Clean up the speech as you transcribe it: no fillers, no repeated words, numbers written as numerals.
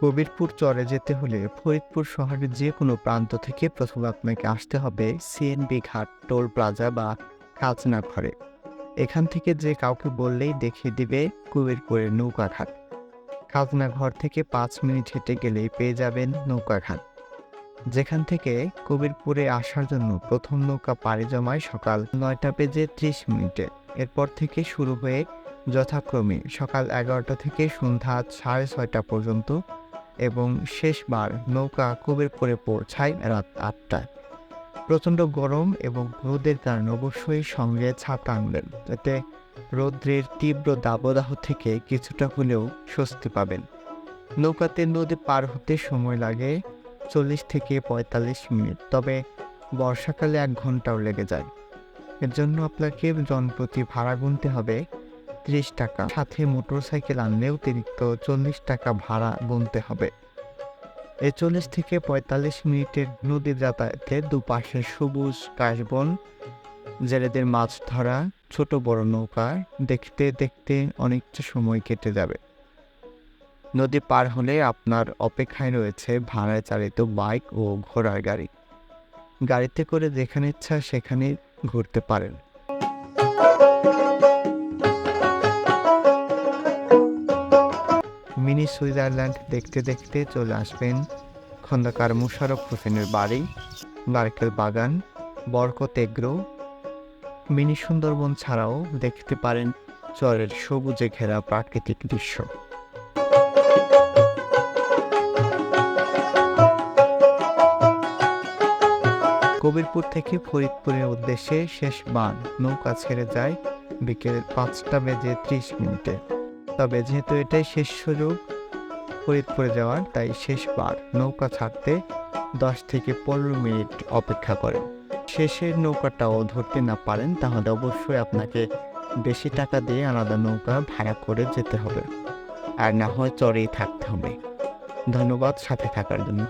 কবিরপুর চরে যেতে হলে ফরিদপুর শহরের যে কোনো প্রান্ত থেকে প্রথমে আপনাকে আসতে হবে সিএনবি ঘাট টোল প্লাজা বা খাজনা ঘরে। এখান থেকে যে কাউকে বললেই দেখিয়ে দিবে কবিরপুরের নৌকাঘাট। খাজনা ঘর থেকে 5 মিনিট হেঁটে গেলেই পেয়ে যাবেন নৌকাঘাট, যেখান থেকে কবিরপুরে আসার জন্য প্রথম নৌকা পাড়ি জমায় সকাল 9টা বেজে 30 মিনিটে। এরপর থেকে শুরু হয়ে যথাক্রমে সকাল 11টা থেকে সন্ধ্যা 6:30 পর্যন্ত এবং শেষবার নৌকা কবিরপুরে পৌঁছায় রাত 8টায়। প্রচণ্ড গরম এবং রোদের কারণে অবশ্যই সঙ্গে ছাতা আনবেন, যাতে রৌদ্রের তীব্র দাবদাহ থেকে কিছুটা হলেও স্বস্তি পাবেন। নৌকাতে নদী পার হতে সময় লাগে 40 থেকে 45 মিনিট, তবে বর্ষাকালে 1 ঘন্টাও লেগে যায়। এর জন্য আপনাকে জনপ্রতি ভাড়া গুনতে হবে 30 টাকা, সাথে মোটরসাইকেল আনলে অতিরিক্ত 40 টাকা ভাড়া গুনতে হবে। এই 40 থেকে 45 মিনিটের নদী যাতায়াতে দুপাশে সবুজ কাশবন, জেলেদের মাছ ধরা, ছোট বড় নৌকা দেখতে দেখতে অনেকটা সময় কেটে যাবে। নদী পার হলে আপনার অপেক্ষায় রয়েছে ভাড়ায় চালিত বাইক ও ঘোড়ার গাড়ি। গাড়িতে করে যেখানে ইচ্ছা সেখানে ঘুরতে পারেন। মিনি সুইজারল্যান্ড দেখতে দেখতে চলে আসবেন খন্দকার মোশাররফ হোসেনের বাড়ি, নারকেল বাগান, বরকত এগ্রো। মিনি সুন্দরবন ছাড়াও দেখতে পারেন চরের সবুজে ঘেরা প্রাকৃতিক দৃশ্য। কবিরপুর থেকে ফরিদপুরের উদ্দেশ্যে শেষ বান নৌকা ছেড়ে যায় বিকেল 5টা বেজে 30 মিনিটে। তবে যেহেতু এটাই শেষ সুযোগ ফরিদপুরে যাওয়ার, তাই শেষবার নৌকা ছাড়তে 10 থেকে 15 মিনিট অপেক্ষা করেন। শেষের নৌকাটাও ধরতে না পারেন তাহলে অবশ্যই আপনাকে বেশি টাকা দিয়ে আলাদা নৌকা ভাড়া করে যেতে হবে, আর না হয় চরেই থাকতে হবে। ধন্যবাদ সাথে থাকার জন্য।